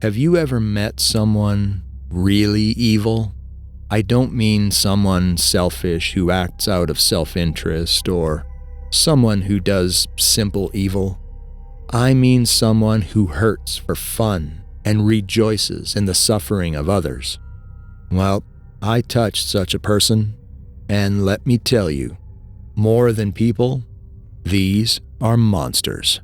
Have you ever met someone really evil? I don't mean someone selfish who acts out of self-interest or someone who does simple evil. I mean someone who hurts for fun and rejoices in the suffering of others. Well, I touched such a person, and let me tell you, more than people, these are monsters.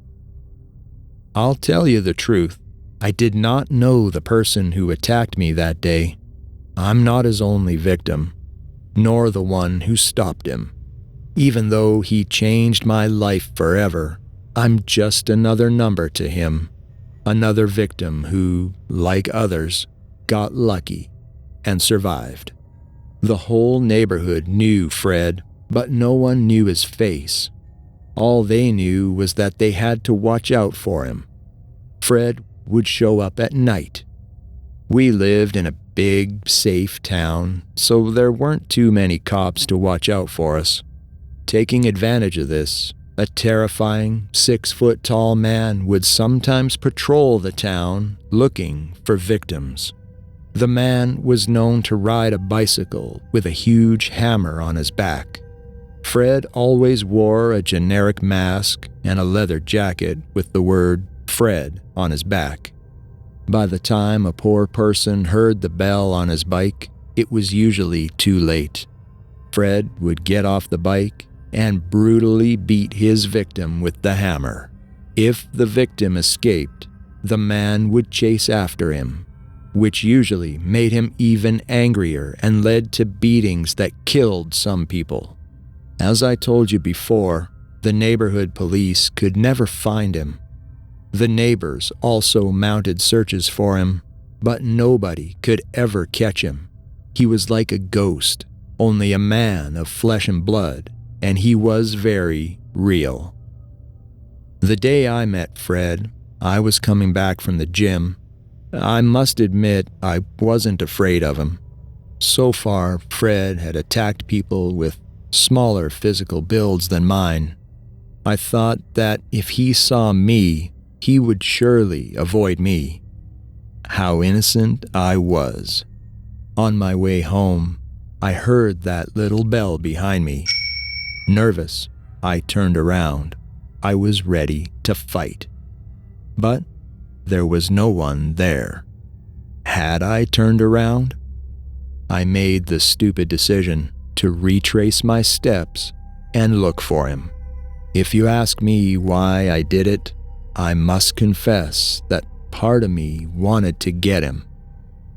I'll tell you the truth, I did not know the person who attacked me that day. I'm not his only victim, nor the one who stopped him. Even though he changed my life forever, I'm just another number to him, another victim who, like others, got lucky and survived. The whole neighborhood knew Fred, but no one knew his face. All they knew was that they had to watch out for him. Fred would show up at night. We lived in a big, safe town, so there weren't too many cops to watch out for us. Taking advantage of this, a terrifying 6-foot-tall man would sometimes patrol the town looking for victims. The man was known to ride a bicycle with a huge hammer on his back. Fred always wore a generic mask and a leather jacket with the word Fred on his back. By the time a poor person heard the bell on his bike, it was usually too late. Fred would get off the bike and brutally beat his victim with the hammer. If the victim escaped, the man would chase after him, which usually made him even angrier and led to beatings that killed some people. As I told you before, the neighborhood police could never find him. The neighbors also mounted searches for him, but nobody could ever catch him. He was like a ghost, only a man of flesh and blood, and he was very real. The day I met Fred, I was coming back from the gym. I must admit I wasn't afraid of him. So far, Fred had attacked people with smaller physical builds than mine. I thought that if he saw me, he would surely avoid me. How innocent I was. On my way home, I heard that little bell behind me. Nervous, I turned around. I was ready to fight. But there was no one there. Had I turned around? I made the stupid decision to retrace my steps and look for him. If you ask me why I did it, I must confess that part of me wanted to get him,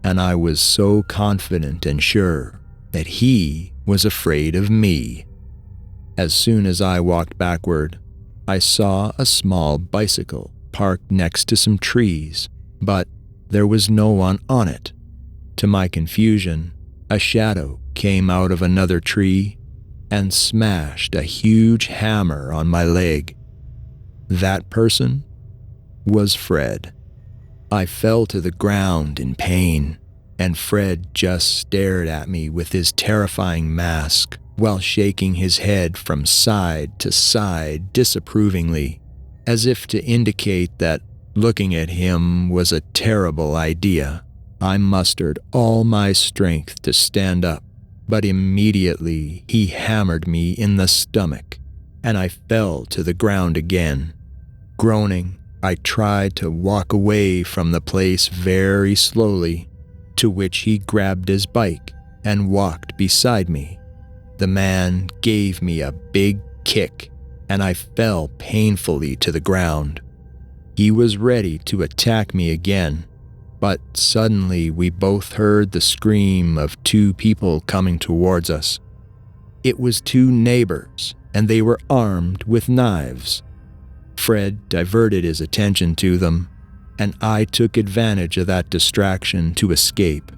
and I was so confident and sure that he was afraid of me. As soon as I walked backward, I saw a small bicycle parked next to some trees, but there was no one on it. To my confusion, a shadow came out of another tree and smashed a huge hammer on my leg. That person was Fred. I fell to the ground in pain, and Fred just stared at me with his terrifying mask while shaking his head from side to side disapprovingly, as if to indicate that looking at him was a terrible idea. I mustered all my strength to stand up, but immediately he hammered me in the stomach, and I fell to the ground again. Groaning, I tried to walk away from the place very slowly, to which he grabbed his bike and walked beside me. The man gave me a big kick, and I fell painfully to the ground. He was ready to attack me again, but suddenly we both heard the scream of 2 people coming towards us. It was 2 neighbors, and they were armed with knives. Fred diverted his attention to them, and I took advantage of that distraction to escape.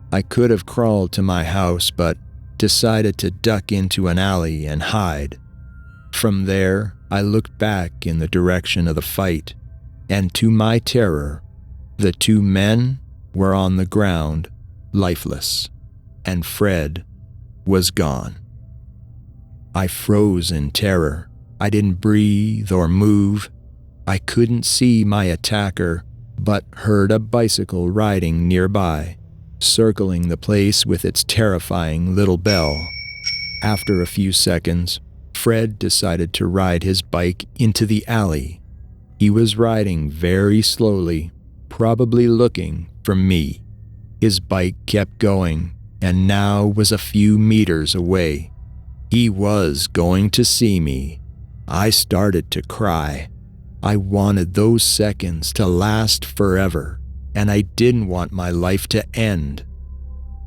I could have crawled to my house, but decided to duck into an alley and hide. From there, I looked back in the direction of the fight, and to my terror, the 2 men were on the ground, lifeless, and Fred was gone. I froze in terror. I didn't breathe or move. I couldn't see my attacker, but heard a bicycle riding nearby, circling the place with its terrifying little bell. After a few seconds, Fred decided to ride his bike into the alley. He was riding very slowly, probably looking for me. His bike kept going, and now was a few meters away. He was going to see me. I started to cry. I wanted those seconds to last forever, and I didn't want my life to end.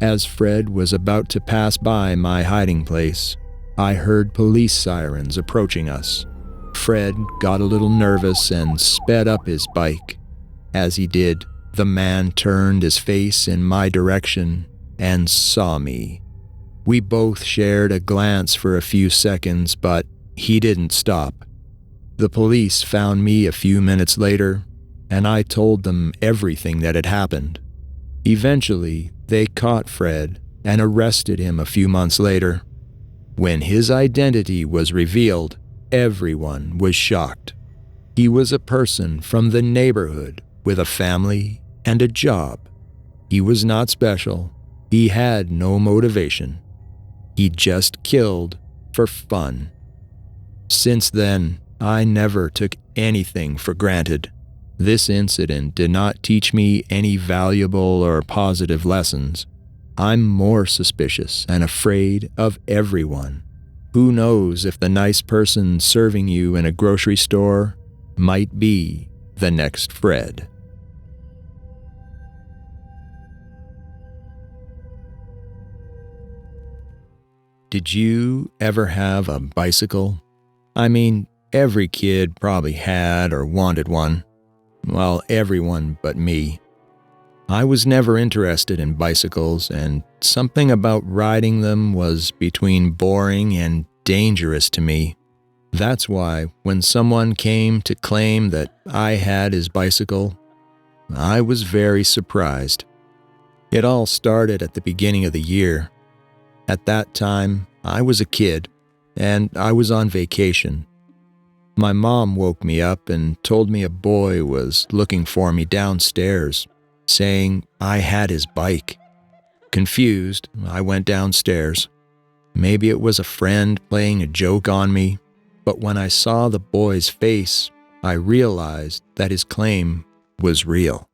As Fred was about to pass by my hiding place, I heard police sirens approaching us. Fred got a little nervous and sped up his bike. As he did, the man turned his face in my direction and saw me. We both shared a glance for a few seconds, but he didn't stop. The police found me a few minutes later, and I told them everything that had happened. Eventually, they caught Fred and arrested him a few months later. When his identity was revealed, everyone was shocked. He was a person from the neighborhood with a family and a job. He was not special. He had no motivation. He just killed for fun. Since then, I never took anything for granted. This incident did not teach me any valuable or positive lessons. I'm more suspicious and afraid of everyone. Who knows if the nice person serving you in a grocery store might be the next Fred. Did you ever have a bicycle? I mean, every kid probably had or wanted one. Well, everyone but me. I was never interested in bicycles, and something about riding them was between boring and dangerous to me. That's why when someone came to claim that I had his bicycle, I was very surprised. It all started at the beginning of the year. At that time, I was a kid, and I was on vacation. My mom woke me up and told me a boy was looking for me downstairs, saying I had his bike. Confused, I went downstairs. Maybe it was a friend playing a joke on me, but when I saw the boy's face, I realized that his claim was real.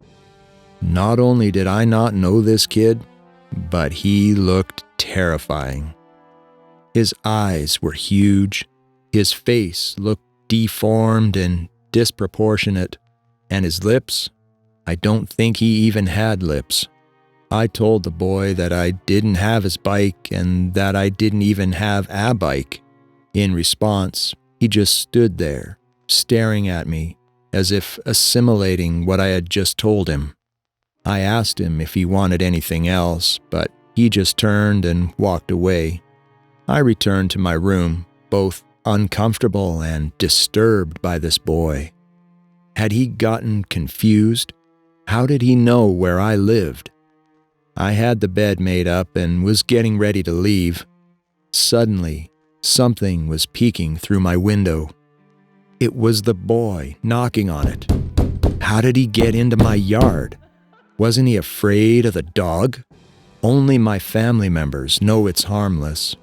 Not only did I not know this kid, but he looked terrifying. His eyes were huge, his face looked deformed and disproportionate, and his lips, I don't think he even had lips. I told the boy that I didn't have his bike and that I didn't even have a bike. In response, he just stood there, staring at me, as if assimilating what I had just told him. I asked him if he wanted anything else, but he just turned and walked away. I returned to my room, both uncomfortable and disturbed by this boy. Had he gotten confused? How did he know where I lived? I had the bed made up and was getting ready to leave. Suddenly, something was peeking through my window. It was the boy knocking on it. How did he get into my yard? Wasn't he afraid of the dog? Only my family members know it's harmless,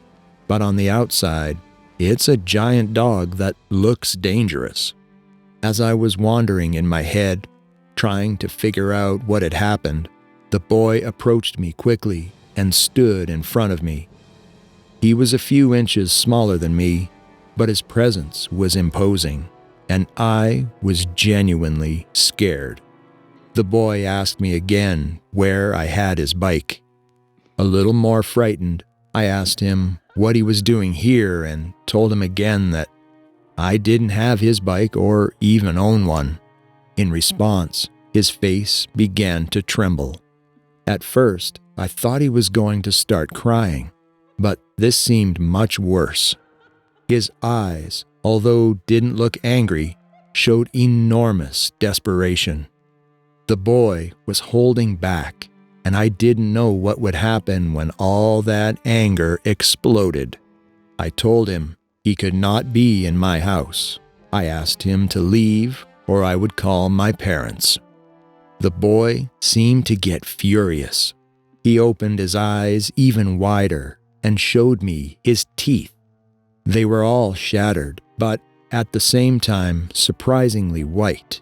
but on the outside, it's a giant dog that looks dangerous. As I was wandering in my head, trying to figure out what had happened, the boy approached me quickly and stood in front of me. He was a few inches smaller than me, but his presence was imposing, and I was genuinely scared. The boy asked me again where I had his bike. A little more frightened, I asked him what he was doing here and told him again that I didn't have his bike or even own one. In response, his face began to tremble. At first, I thought he was going to start crying, but this seemed much worse. His eyes, although didn't look angry, showed enormous desperation. The boy was holding back, and I didn't know what would happen when all that anger exploded. I told him he could not be in my house. I asked him to leave, or I would call my parents. The boy seemed to get furious. He opened his eyes even wider and showed me his teeth. They were all shattered, but at the same time surprisingly white.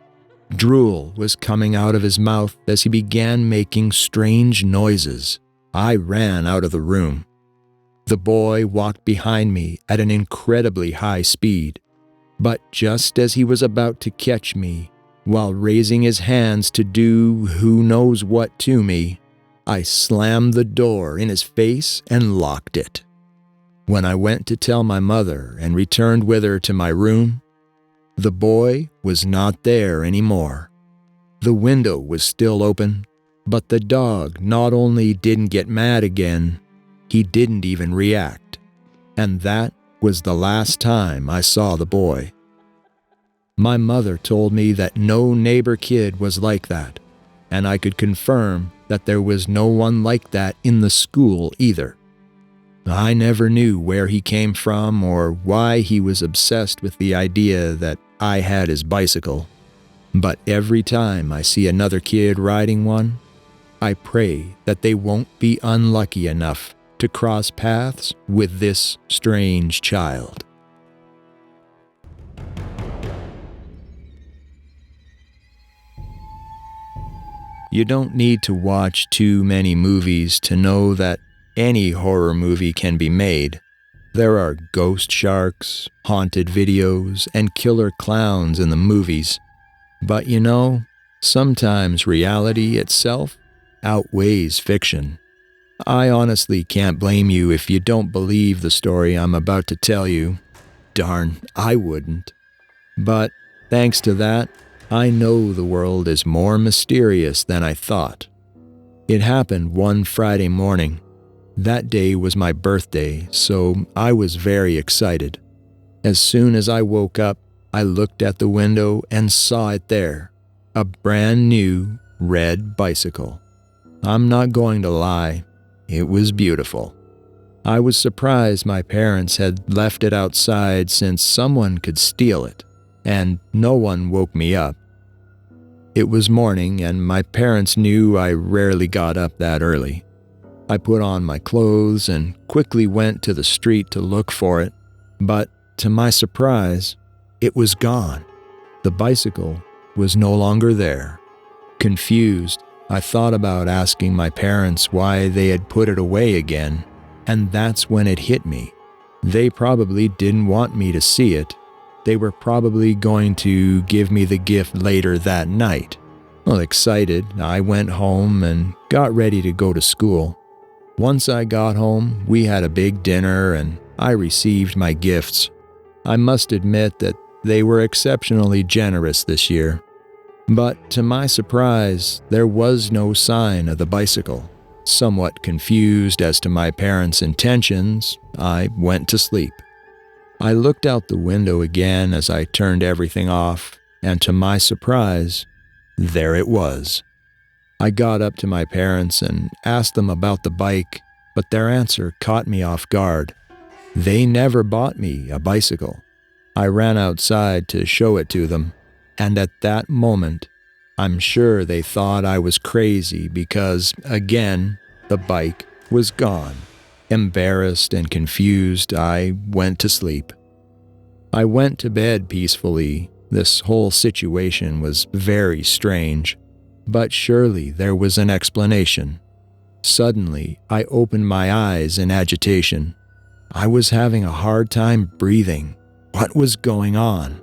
Drool was coming out of his mouth as he began making strange noises. I ran out of the room. The boy walked behind me at an incredibly high speed, but just as he was about to catch me, while raising his hands to do who knows what to me, I slammed the door in his face and locked it. When I went to tell my mother and returned with her to my room, the boy was not there anymore. The window was still open, but the dog not only didn't get mad again, he didn't even react. And that was the last time I saw the boy. My mother told me that no neighbor kid was like that, and I could confirm that there was no one like that in the school either. I never knew where he came from or why he was obsessed with the idea that I had his bicycle, but every time I see another kid riding one, I pray that they won't be unlucky enough to cross paths with this strange child. You don't need to watch too many movies to know that any horror movie can be made. There are ghost sharks, haunted videos, and killer clowns in the movies. But you know, sometimes reality itself outweighs fiction. I honestly can't blame you if you don't believe the story I'm about to tell you. Darn, I wouldn't. But thanks to that, I know the world is more mysterious than I thought. It happened one Friday morning. That day was my birthday, so I was very excited. As soon as I woke up, I looked at the window and saw it there, a brand new red bicycle. I'm not going to lie, it was beautiful. I was surprised my parents had left it outside since someone could steal it, and no one woke me up. It was morning, and my parents knew I rarely got up that early. I put on my clothes and quickly went to the street to look for it, but to my surprise, it was gone. The bicycle was no longer there. Confused, I thought about asking my parents why they had put it away again, and that's when it hit me. They probably didn't want me to see it. They were probably going to give me the gift later that night. Well, excited, I went home and got ready to go to school. Once I got home, we had a big dinner and I received my gifts. I must admit that they were exceptionally generous this year. But to my surprise, there was no sign of the bicycle. Somewhat confused as to my parents' intentions, I went to sleep. I looked out the window again as I turned everything off, and to my surprise, there it was. I got up to my parents and asked them about the bike, but their answer caught me off guard. They never bought me a bicycle. I ran outside to show it to them, and at that moment, I'm sure they thought I was crazy because, again, the bike was gone. Embarrassed and confused, I went to sleep. I went to bed peacefully. This whole situation was very strange, but surely there was an explanation. Suddenly, I opened my eyes in agitation. I was having a hard time breathing. What was going on?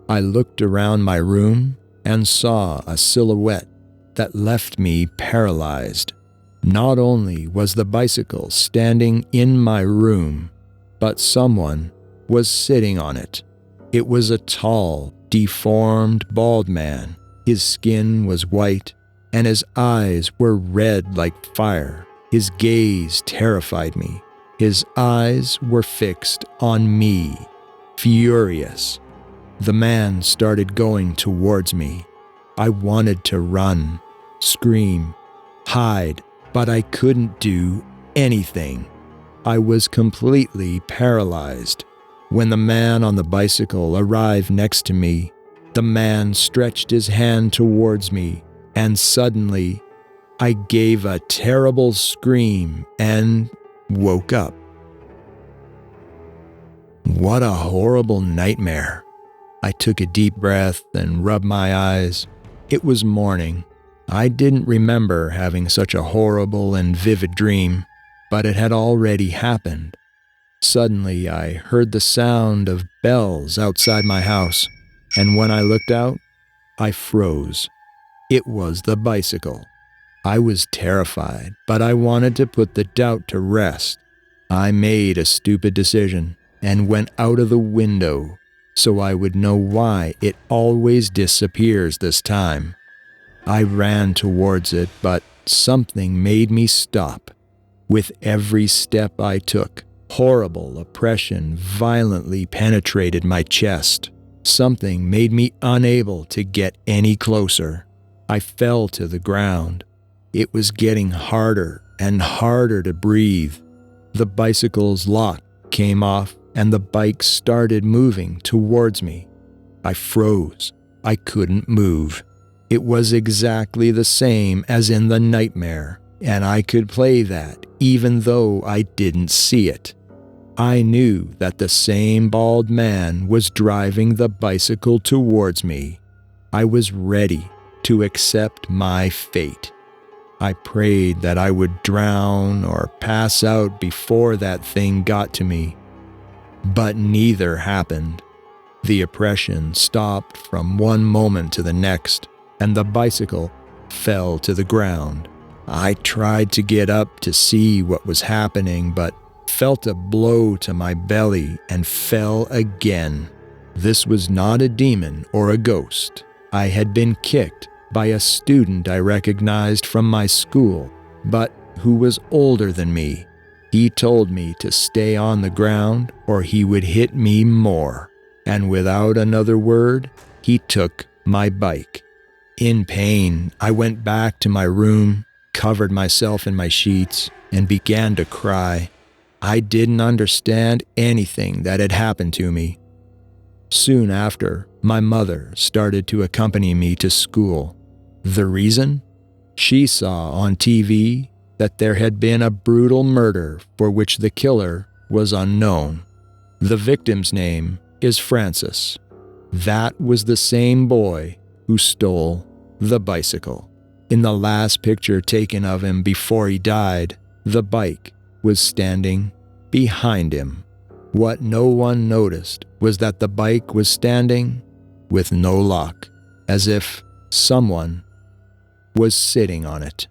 I looked around my room and saw a silhouette that left me paralyzed. Not only was the bicycle standing in my room, but someone was sitting on it. It was a tall, deformed, bald man. His skin was white, and his eyes were red like fire. His gaze terrified me. His eyes were fixed on me, furious. The man started going towards me. I wanted to run, scream, hide, but I couldn't do anything. I was completely paralyzed. When the man on the bicycle arrived next to me, the man stretched his hand towards me, and suddenly I gave a terrible scream and woke up. What a horrible nightmare. I took a deep breath and rubbed my eyes. It was morning. I didn't remember having such a horrible and vivid dream, but it had already happened. Suddenly, I heard the sound of bells outside my house, and when I looked out, I froze. It was the bicycle. I was terrified, but I wanted to put the doubt to rest. I made a stupid decision and went out of the window so I would know why it always disappears this time. I ran towards it, but something made me stop. With every step I took, horrible oppression violently penetrated my chest. Something made me unable to get any closer. I fell to the ground. It was getting harder and harder to breathe. The bicycle's lock came off and the bike started moving towards me. I froze. I couldn't move. It was exactly the same as in the nightmare, and I could play that even though I didn't see it. I knew that the same bald man was driving the bicycle towards me. I was ready to accept my fate. I prayed that I would drown or pass out before that thing got to me. But neither happened. The oppression stopped from one moment to the next, and the bicycle fell to the ground. I tried to get up to see what was happening, but felt a blow to my belly and fell again. This was not a demon or a ghost. I had been kicked by a student I recognized from my school, but who was older than me. He told me to stay on the ground or he would hit me more, and without another word, he took my bike. In pain, I went back to my room, covered myself in my sheets, and began to cry. I didn't understand anything that had happened to me. Soon after, my mother started to accompany me to school. The reason? She saw on TV that there had been a brutal murder for which the killer was unknown. The victim's name is Francis. That was the same boy who stole the bicycle. In the last picture taken of him before he died, the bike was standing behind him. What no one noticed was that the bike was standing with no lock, as if someone was sitting on it.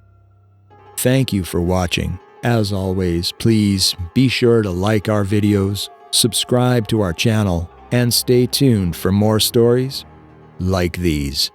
Thank you for watching. As always, please be sure to like our videos, subscribe to our channel, and stay tuned for more stories like these.